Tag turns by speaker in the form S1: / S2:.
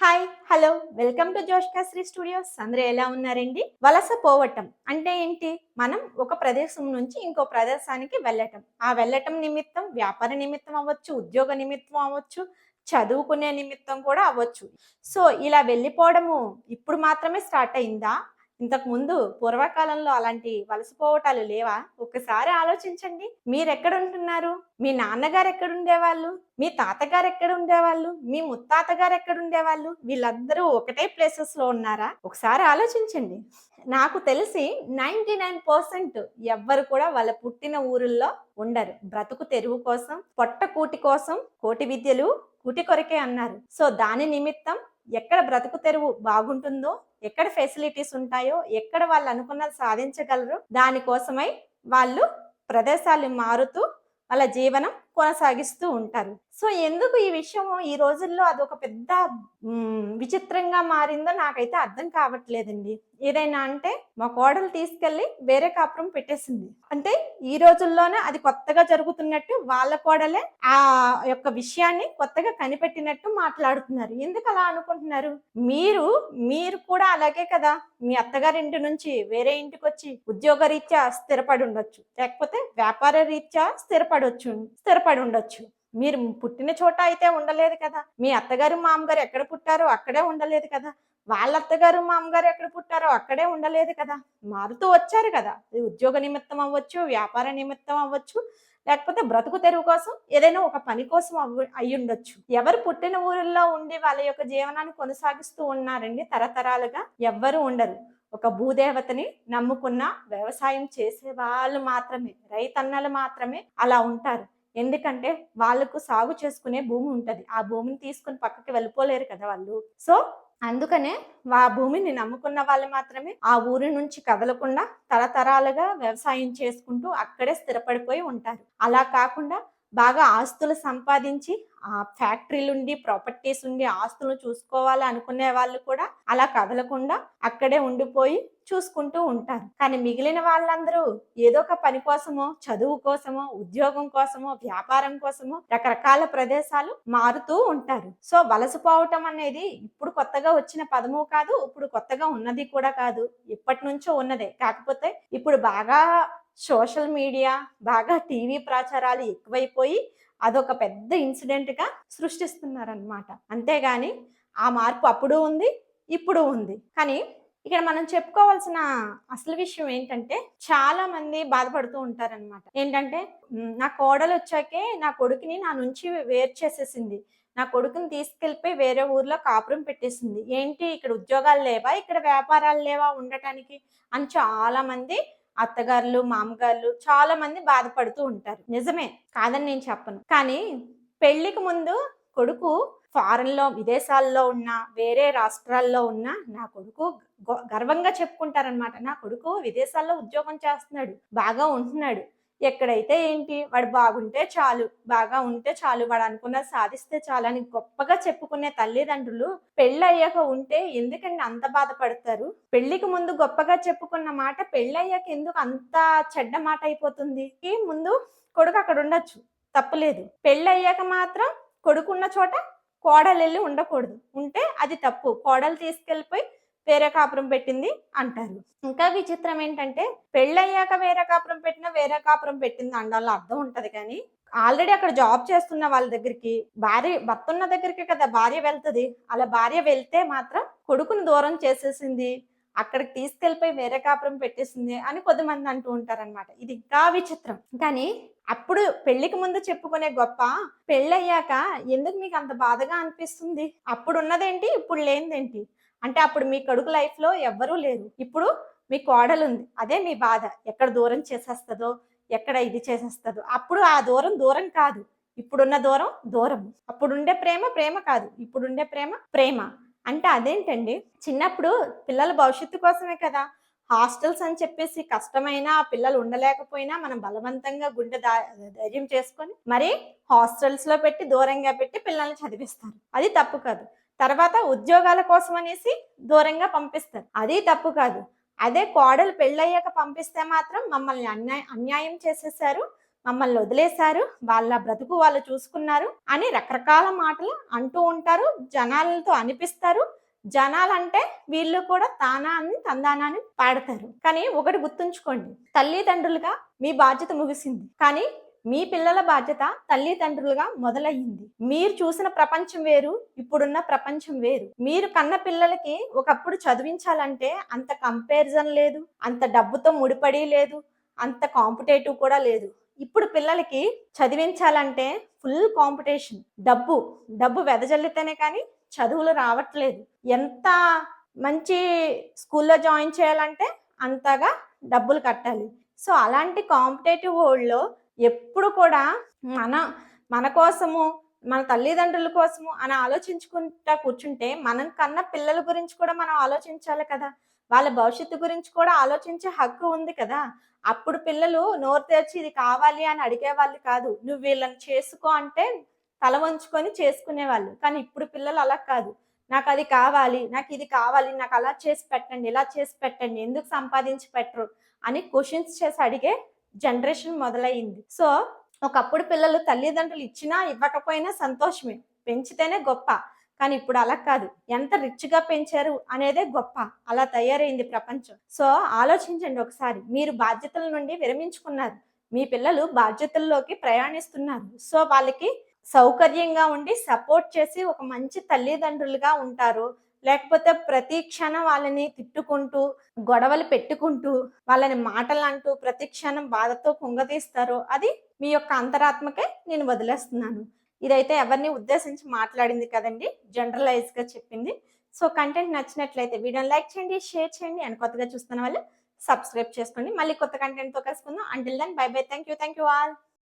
S1: Hi hello welcome to జోష్కాశ్రీ studios. అందరూ ఎలా ఉన్నారండి? వలస పోవటం అంటే ఏంటి? మనం ఒక ప్రదేశం నుంచి ఇంకో ప్రదేశానికి వెళ్ళటం. ఆ వెళ్ళటం నిమిత్తం వ్యాపార నిమిత్తం అవ్వచ్చు, ఉద్యోగ నిమిత్తం అవ్వచ్చు, చదువుకునే నిమిత్తం కూడా అవ్వచ్చు. సో ఇలా వెళ్ళిపోవడము ఇప్పుడు మాత్రమే స్టార్ట్ అయిందా? ఇంతకు ముందు పూర్వకాలంలో అలాంటి వలసపోవటాలు లేవా? ఒక్కసారి ఆలోచించండి. మీరెక్కడుంటున్నారు? మీ నాన్నగారు ఎక్కడుండేవాళ్ళు? మీ తాతగారు ఎక్కడుండేవాళ్ళు? మీ ముత్తాతగారు ఎక్కడుండేవాళ్ళు? వీళ్ళందరూ ఒకటే ప్లేసెస్‌లో ఉన్నారా? ఒకసారి ఆలోచించండి. నాకు తెలిసి 99% ఎవ్వరు కూడా వాళ్ళ పుట్టిన ఊరుల్లో ఉండరు. బ్రతుకు తెరువు కోసం, పొట్ట కూటి కోసం కోటి విద్యలు కూటి కొరకే అన్నారు. సో దాని నిమిత్తం ఎక్కడ బ్రతుకు తెరువు బాగుంటుందో, ఎక్కడ ఫెసిలిటీస్ ఉంటాయో, ఎక్కడ వాళ్ళు అనుకున్నది సాధించగలరో దానికోసమై వాళ్ళు ప్రదేశాలు మారుతూ వాళ్ళ జీవనం కొనసాగిస్తూ ఉంటారు. సో ఎందుకు ఈ విషయం ఈ రోజుల్లో అదొక పెద్ద విచిత్రంగా మారిందో నాకైతే అర్థం కావట్లేదండి. ఏదైనా అంటే మా కోడలు తీసుకెళ్ళి వేరే కాపురం పెట్టేసింది. అంటే ఈ రోజుల్లోనే అది కొత్తగా జరుగుతున్నట్టు వాళ్ళ కోడలే ఆ యొక్క విషయాన్ని కొత్తగా కనిపెట్టినట్టు మాట్లాడుతున్నారు. ఎందుకు అలా అనుకుంటున్నారు? మీరు మీరు కూడా అలాగే కదా! మీ అత్తగారింటి నుంచి వేరే ఇంటికొచ్చి ఉద్యోగరీత్యా స్థిరపడి ఉండొచ్చు. లేకపోతే వ్యాపార రీత్యా స్థిరపడి ఉండొచ్చు. మీరు పుట్టిన చోట అయితే ఉండలేదు కదా! మీ అత్తగారు, మామగారు ఎక్కడ పుట్టారో అక్కడే ఉండలేదు కదా! వాళ్ళ అత్తగారు, మామగారు ఎక్కడ పుట్టారో అక్కడే ఉండలేదు కదా! మారుతూ వచ్చారు కదా! అది ఉద్యోగ నిమిత్తం అవ్వచ్చు, వ్యాపార నిమిత్తం అవ్వచ్చు, లేకపోతే బ్రతుకు తెరువు కోసం ఏదైనా ఒక పని కోసం అయ్యుండొచ్చు. ఎవరు పుట్టిన ఊరుల్లో ఉండి వాళ్ళ యొక్క జీవనాన్ని కొనసాగిస్తూ ఉన్నారండి తరతరాలుగా? ఎవ్వరూ ఉండరు. ఒక భూదేవతని నమ్ముకున్న వ్యవసాయం చేసే వాళ్ళు మాత్రమే, రైతన్నలు మాత్రమే అలా ఉంటారు. ఎందుకంటే వాళ్ళకు సాగు చేసుకునే భూమి ఉంటది. ఆ భూమిని తీసుకొని పక్కకి వెళ్ళిపోలేరు కదా వాళ్ళు. సో అందుకనే ఆ భూమిని నమ్ముకున్న వాళ్ళు మాత్రమే ఆ ఊరి నుంచి కదలకుండా తరతరాలుగా వ్యవసాయం చేసుకుంటూ అక్కడే స్థిరపడిపోయి ఉంటారు. అలా కాకుండా బాగా ఆస్తులు సంపాదించి ఫ్యాక్టరీలుండి, ప్రాపర్టీస్ ఉండి ఆస్తులను చూసుకోవాలి అనుకునే వాళ్ళు కూడా అలా కదలకుండా అక్కడే ఉండిపోయి చూసుకుంటూ ఉంటారు. కానీ మిగిలిన వాళ్ళందరూ ఏదో ఒక పని కోసమో, చదువు కోసమో, ఉద్యోగం కోసమో, వ్యాపారం కోసమో రకరకాల ప్రదేశాలు మారుతూ ఉంటారు. సో వలసపోవటం అనేది ఇప్పుడు కొత్తగా వచ్చిన పదము కాదు, ఇప్పుడు కొత్తగా ఉన్నది కూడా కాదు. ఎప్పటి నుంచో ఉన్నదే. కాకపోతే ఇప్పుడు బాగా సోషల్ మీడియా, బాగా టీవీ ప్రచారాలు ఎక్కువైపోయి అదొక పెద్ద ఇన్సిడెంట్‌గా సృష్టిస్తున్నారనమాట. అంతేగాని ఆ మార్పు అప్పుడు ఉంది, ఇప్పుడు ఉంది. కానీ ఇక్కడ మనం చెప్పుకోవాల్సిన అసలు విషయం ఏంటంటే చాలా మంది బాధపడుతూ ఉంటారనమాట. ఏంటంటే నా కోడలొచ్చాకే నా కొడుకుని నా నుంచి వేరు చేసేసింది. నా కొడుకుని తీసుకెళ్ళిపోయి వేరే ఊర్లో కాపురం పెట్టేసింది. ఏంటి ఇక్కడ ఉద్యోగాలు లేవా? ఇక్కడ వ్యాపారాలు లేవా ఉండటానికి? అని చాలా మంది అత్తగారులు, మామగారులు చాలా మంది బాధపడుతూ ఉంటారు. నిజమే, కాదని నేను చెప్పను. కానీ పెళ్ళికి ముందు కొడుకు ఫారెన్‌లో విదేశాల్లో ఉన్న, వేరే రాష్ట్రాల్లో ఉన్న నా కొడుకు గర్వంగా చెప్పుకుంటారనమాట. నా కొడుకు విదేశాల్లో ఉద్యోగం చేస్తున్నాడు. బాగా ఉంటున్నాడు. ఎక్కడైతే ఏంటి వాడు బాగుంటే చాలు, బాగా ఉంటే చాలు, వాడు అనుకున్నది సాధిస్తే చాలు అని గొప్పగా చెప్పుకునే తల్లిదండ్రులు పెళ్ళయ్యాక ఉంటే ఎందుకండి అంత బాధపడతారు? పెళ్ళికి ముందు గొప్పగా చెప్పుకున్న మాట పెళ్ళయ్యాక ఎందుకు అంత చెడ్డ మాట అయిపోతుంది? ఈ ముందు కొడుకు అక్కడ ఉండొచ్చు, తప్పులేదు. పెళ్ళయ్యాక మాత్రం కొడుకున్న చోట కోడలెళ్ళి ఉండకూడదు. ఉంటే అది తప్పు. కోడలు తీసుకెళ్ళిపోయి వేరే కాపురం పెట్టింది అంటారు. ఇంకా విచిత్రం ఏంటంటే పెళ్ళయ్యాక వేరే కాపురం పెట్టినా వేరే కాపురం పెట్టింది అనడంలో అర్థం ఉంటది కానీ ఆల్రెడీ అక్కడ జాబ్ చేస్తున్న వాళ్ళ దగ్గరికి భర్త ఉన్న దగ్గరికి కదా భార్య వెళ్తది. అలా భార్య వెళ్తే మాత్రం కొడుకుని దూరం చేసేసింది, అక్కడికి తీసుకెళ్ళిపోయి వేరే కాపురం పెట్టేసింది అని కొద్దిమంది అంటూ ఉంటారనమాట. ఇది ఇంకా విచిత్రం. కానీ అప్పుడు పెళ్లికి ముందు చెప్పుకునే గొప్ప పెళ్ళయ్యాక ఎందుకు మీకు అంత బాధగా అనిపిస్తుంది? అప్పుడు ఉన్నదేంటి, ఇప్పుడు లేనిదేంటి? అంటే అప్పుడు మీ కొడుకు లైఫ్‌లో ఎవ్వరూ లేరు. ఇప్పుడు మీ కోడలుంది. అదే మీ బాధ. ఎక్కడ దూరం చేసేస్తదో, ఎక్కడ ఇది చేసేస్తదో. అప్పుడు ఆ దూరం దూరం కాదు. ఇప్పుడున్న దూరం దూరం. అప్పుడుండే ప్రేమ ప్రేమ కాదు. ఇప్పుడుండే ప్రేమ ప్రేమ. అంటే అదేంటండి? చిన్నప్పుడు పిల్లల భవిష్యత్తు కోసమే కదా! హాస్టల్స్ అని చెప్పేసి కష్టమైనా పిల్లలు ఉండలేకపోయినా మనం బలవంతంగా గుండె ధైర్యం చేసుకొని మరి హాస్టల్స్‌లో పెట్టి దూరంగా పెట్టి పిల్లల్ని చదివిస్తారు. అది తప్పు కాదు. తర్వాత ఉద్యోగాల కోసం అనేసి దూరంగా పంపిస్తారు. అది తప్పు కాదు. అదే కోడలు పెళ్ళయ్యాక పంపిస్తే మాత్రం మమ్మల్ని అన్యాయం చేసేసారు, మమ్మల్ని వదిలేశారు, వాళ్ళ బ్రతుకు వాళ్ళు చూసుకున్నారు అని రకరకాల మాటలు అంటూ ఉంటారు, జనాలతో అనిపిస్తారు. జనాలంటే వీళ్ళు కూడా తానాన్ని తందానాన్ని పాడతారు. కానీ ఒకటి గుర్తుంచుకోండి, తల్లిదండ్రులుగా మీ బాధ్యత ముగిసింది, కానీ మీ పిల్లల బాధ్యత తల్లిదండ్రులుగా మొదలయ్యింది. మీరు చూసిన ప్రపంచం వేరు, ఇప్పుడున్న ప్రపంచం వేరు. మీరు కన్న పిల్లలకి ఒకప్పుడు చదివించాలంటే అంత కంపారిజన్ లేదు, అంత డబ్బుతో ముడిపడి లేదు, అంత కాంపిటేటివ్ కూడా లేదు. ఇప్పుడు పిల్లలకి చదివించాలంటే ఫుల్ కాంపిటీషన్. డబ్బు డబ్బు వెదజల్లితేనే కానీ చదువులు రావట్లేదు. ఎంత మంచి స్కూల్లో జాయిన్ చేయాలంటే అంతగా డబ్బులు కట్టాలి. సో అలాంటి కాంపిటేటివ్ వరల్డ్‌లో ఎప్పుడు కూడా మన మన కోసము, మన తల్లిదండ్రుల కోసము అని ఆలోచించుకుంటా కూర్చుంటే, మనం కన్న పిల్లల గురించి కూడా మనం ఆలోచించాలి కదా! వాళ్ళ భవిష్యత్తు గురించి కూడా ఆలోచించే హక్కు ఉంది కదా! అప్పుడు పిల్లలు నోరు తెరిచి ఇది కావాలి అని అడిగేవాళ్ళు కాదు. నువ్వు వీళ్ళని చేసుకో అంటే తల వంచుకొని చేసుకునేవాళ్ళు. కానీ ఇప్పుడు పిల్లలు అలా కాదు. నాకది కావాలి, నాకిది కావాలి, నాకు అలా చేసి పెట్టండి, ఇలా చేసి పెట్టండి, ఎందుకు సంపాదించి పెట్టరు అని క్వెషన్స్ చేసి అడిగే జనరేషన్ మొదలయ్యింది. సో ఒకప్పుడు పిల్లలు తల్లిదండ్రులు ఇచ్చినా ఇవ్వకపోయినా సంతోషమే, పెంచితేనే గొప్ప. కానీ ఇప్పుడు అలా కాదు, ఎంత రిచ్‌గా పెంచారు అనేదే గొప్ప. అలా తయారైంది ప్రపంచం. సో ఆలోచించండి ఒకసారి, మీరు బాధ్యతల నుండి విరమించుకున్నారు, మీ పిల్లలు బాధ్యతల్లోకి ప్రయాణిస్తున్నారు. సో వాళ్ళకి సౌకర్యంగా ఉండి సపోర్ట్ చేసి ఒక మంచి తల్లిదండ్రులుగా ఉంటారు. లేకపోతే ప్రతి క్షణం వాళ్ళని తిట్టుకుంటూ, గొడవలు పెట్టుకుంటూ, వాళ్ళని మాటలంటూ ప్రతి క్షణం బాధతో కుంగతీస్తారో అది మీ యొక్క అంతరాత్మకే నేను వదిలేస్తున్నాను. ఇదైతే ఎవరిని ఉద్దేశించి మాట్లాడింది కదండీ, జనరలైజ్‌గా చెప్పింది. సో కంటెంట్ నచ్చినట్లయితే వీడియోని లైక్ చేయండి, షేర్ చేయండి అండ్ కొత్తగా చూస్తున్న వాళ్ళు సబ్స్క్రైబ్ చేసుకోండి. మళ్ళీ కొత్త కంటెంట్‌తో కలుసుకుందాం. Until then bye bye. Thank you all.